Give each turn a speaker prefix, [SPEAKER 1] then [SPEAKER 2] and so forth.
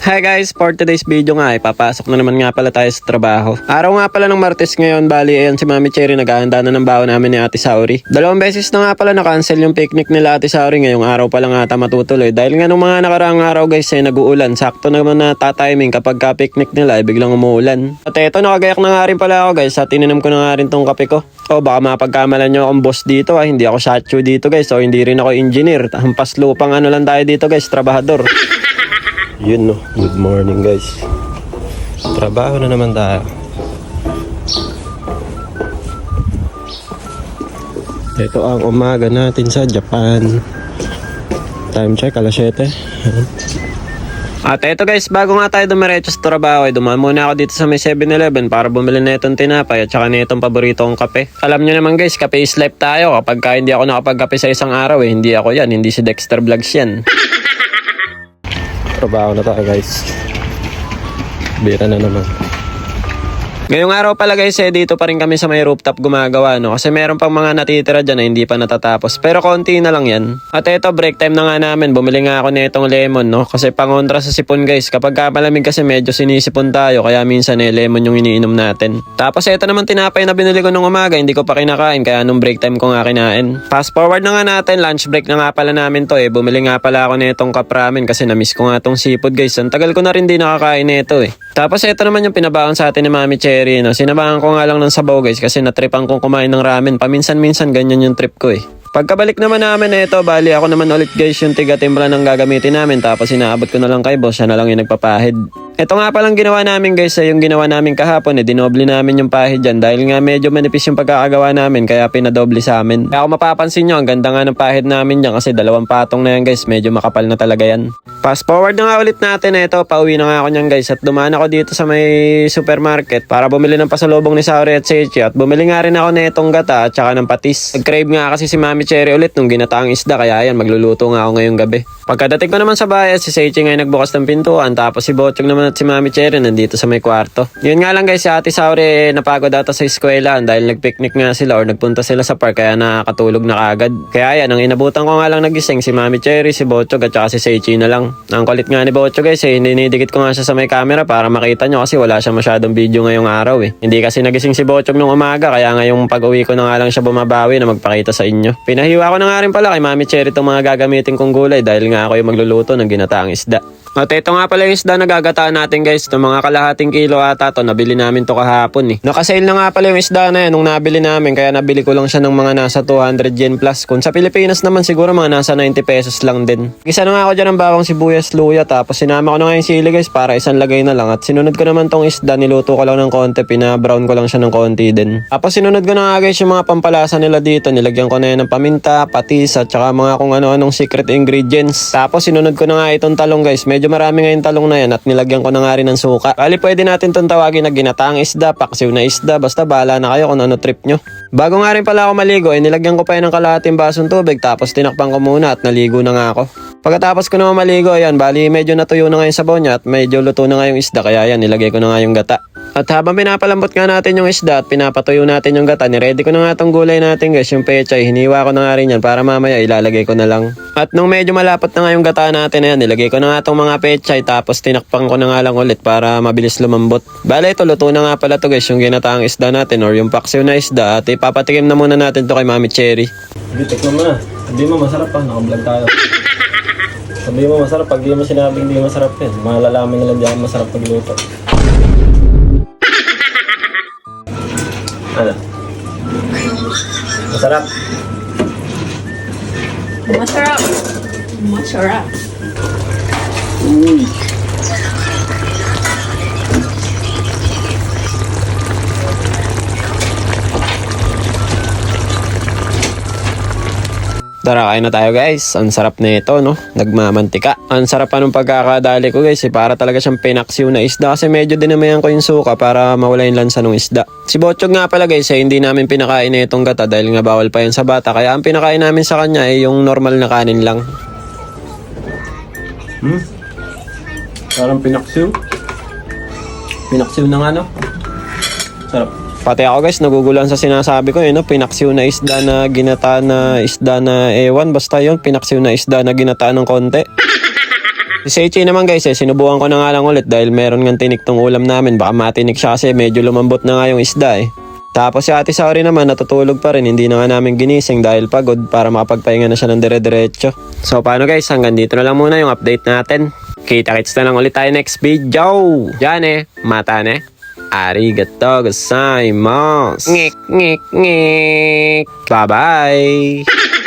[SPEAKER 1] Hi guys, for today's video nga ay papasok na naman nga pala tayo sa trabaho. Araw nga pala ng Martes ngayon, bali ayan si Mami Cherry naghahanda na ng baon namin ni Ate Sauri. Dalawang beses na nga pala na-cancel yung picnic nila Ate Sauri, ngayong araw pa lang ata matutuloy. Dahil nga nung mga nakaraang araw guys ay nag-uulan, sakto naman na tatiming kapag ka-picnic nila ay biglang umuulan. At eto nakagayak na nga rin pala ako guys at ininom ko na nga rin tong kape ko. O baka mapagkamalan nyo akong boss dito hindi ako shachu dito guys, o hindi rin ako engineer. Hampas lupang ano lang tayo dito guys, trabahador. Yun no, good morning guys. Trabaho na naman tayo. Ito ang umaga natin sa Japan. Time check, alas 7. At eto guys, bago nga tayo dumiretso sa trabaho ay dumaan muna ako dito sa may 7-Eleven para bumili na itong tinapay at saka na itong paborito kong kape. Alam nyo naman guys, kape is life tayo. Kapag hindi ako nakapagkape sa isang araw hindi ako yan, hindi si Dexter Vlogs yan. Trabaho na tayo guys. Bira na naman. Ngayong araw pala guys dito pa rin kami sa may rooftop gumagawa no. Kasi meron pang mga natitira dyan na hindi pa natatapos. Pero konti na lang yan. At eto break time na nga namin. Bumili nga ako nitong lemon no. Kasi pangontra sa sipon guys. Kapag malamig kasi medyo sinisipon tayo. Kaya minsan lemon yung iniinom natin. Tapos eto naman tinapay na binili ko nung umaga. Hindi ko pa kinakain. Kaya nung break time ko nga kinain. Fast forward na nga natin. Lunch break na nga pala namin to Bumili nga pala ako nitong cup ramen. Kasi namiss ko nga tong seafood guys. Ang tagal ko na rin di nakakain nito Tapos eto naman yung pinabaon sa atin ni Mami Cherry no. Sinabahan ko nga lang ng sabaw guys kasi natripan kong kumain ng ramen. Paminsan-minsan ganyan yung trip ko Pagkabalik naman namin bali ako naman ulit guys yung tiga-timpla ng gagamitin namin. Tapos inaabot ko na lang kay boss, siya na lang yung nagpapahid. Ito nga palang ginawa namin guys yung ginawa namin kahapon dinoble namin yung pahid dyan. Dahil nga medyo manipis yung pagkakagawa namin kaya pinadoble sa amin. Kaya kung mapapansin nyo, ang ganda nga ng pahid namin dyan kasi 2 patong na yan guys, medyo makapal na talaga yan. Fast forward na nga ulit natin pauwi na nga ako nyan guys. At dumaan ako dito sa may supermarket para bumili ng pasalubong ni Sauri at Seichi. At bumili nga rin ako na itong gata at saka ng patis. Nag-crave nga kasi si Mami Cherry ulit nung ginataang isda kaya yan magluluto nga ako ngayong gabi. Pagkadating ko naman sa bahay si Seichi nga nagbukas ng pintuan tapos si Botchog naman at si Mami Cherry nandito sa may kwarto. Yun nga lang guys, si Ate Sauri napagod ata sa eskwela dahil nagpicnic nga sila or nagpunta sila sa park kaya nakakatulog na kagad. Kaya yan, ang inabutan ko nga lang nagising si Mami Cherry, si Botchog at saka si Seichi na lang. Ang kulit nga ni Botchog guys dinidikit ko nga siya sa may camera para makita nyo kasi wala siya masyadong video ngayong araw Hindi kasi nagising si Botchog nung umaga kaya ngayong pag-uwi ko na nga lang siya bumabawi na magpakita sa inyo. Pinahiwa ko na nga rin pala kay Mami Cherry itong mga gagamitin kong gulay dahil nga ako yung magluluto ng ginataang isda. At ito nga pala yung isda na gagataan natin guys. Itong mga kalahating kilo ata to. Nabili namin to kahapon Nakasale na nga pala yung isda na yan nung nabili namin. Kaya nabili ko lang siya ng mga nasa 200 yen plus. Kung sa Pilipinas naman siguro mga nasa 90 pesos lang din. Isa na nga ako dyan ng bawang sibuyas, luya. Tapos sinama ko na nga yung sili guys para isang lagay na lang. At sinunod ko naman tong isda. Niluto ko lang ng konti. Pina-brown ko lang siya ng konti din. Tapos sinunod ko na nga guys yung mga pampalasa nila dito. Nilagyan ko na yan ng paminta, patis at saka mga kung ano-anong secret ingredients. Tapos sinunod ko na nga itong talong guys. Medyo marami nga yung talong na yan at nilagyan ko na nga rin ng suka. Bali pwede natin itong tawagin na ginataang isda, paksiw na isda, basta bahala na kayo kung ano trip nyo. Bago nga rin pala ako maligo nilagyan ko pa yan ng kalahating basong tubig tapos tinakpan ko muna at naligo na nga ako. Pagkatapos ko naman maligo bali medyo natuyo na nga yung sabaw niya at medyo luto na nga yung isda kaya yan nilagay ko na nga yung gata. At habang pinapalambot nga natin yung isda at pinapatuyo natin yung gata, niready ko na nga itong gulay natin guys, yung pechay. Hiniwa ko na nga rin yan para mamaya ilalagay ko na lang. At nung medyo malapot na nga yung gata natin na yan, nilagay ko na nga itong mga pechay tapos tinakpan ko na nga lang ulit para mabilis lumambot. Bale ito, luto na nga pala to guys, yung ginataang isda natin or yung paksiw na isda. At ipapatikim na muna natin to kay Mami Cherry. Tikman mo na. Sabi mo masarap nakablog tayo. Sabi mo masarap, pag di mo sinabing di masarap yan. Malalaman nila diyan masarap pagluto. Ano? Masarap.
[SPEAKER 2] Masarap. Masarap.
[SPEAKER 1] Tara, kain na tayo guys. Ang sarap na ito, no? Nagmamantika. Ang sarap pa nung pagkakadali ko guys. Para talaga siyang pinaksiw na isda. Kasi medyo dinamayan ko yung suka para mawala yung lansa ng isda. Si Botchog nga pala guys, hindi namin pinakain na itong gata dahil nga bawal pa yun sa bata. Kaya ang pinakain namin sa kanya ay yung normal na kanin lang. Parang pinaksiw. Pinaksiw na nga, no? Sarap. Pati ako guys, nagugulan sa sinasabi ko no? Pinaksiw na isda na ginata na isda na ewan. Basta yun, pinaksiw na isda na ginata ng konti. Si Seichi naman guys sinubukan ko na nga lang ulit dahil meron ng tinik tong ulam namin. Baka matinik siya kasi medyo lumambot na nga yung isda Tapos si Ate Saori naman natutulog pa rin. Hindi na nga namin ginising dahil pagod para makapagpahinga na siya ng dire-diretso. So paano guys, hanggang dito na lang muna yung update natin. Kita-kits na lang ulit tayo next video. Yan mata Arigatou gozaimasu. Ngik ngik ngik. Bye bye.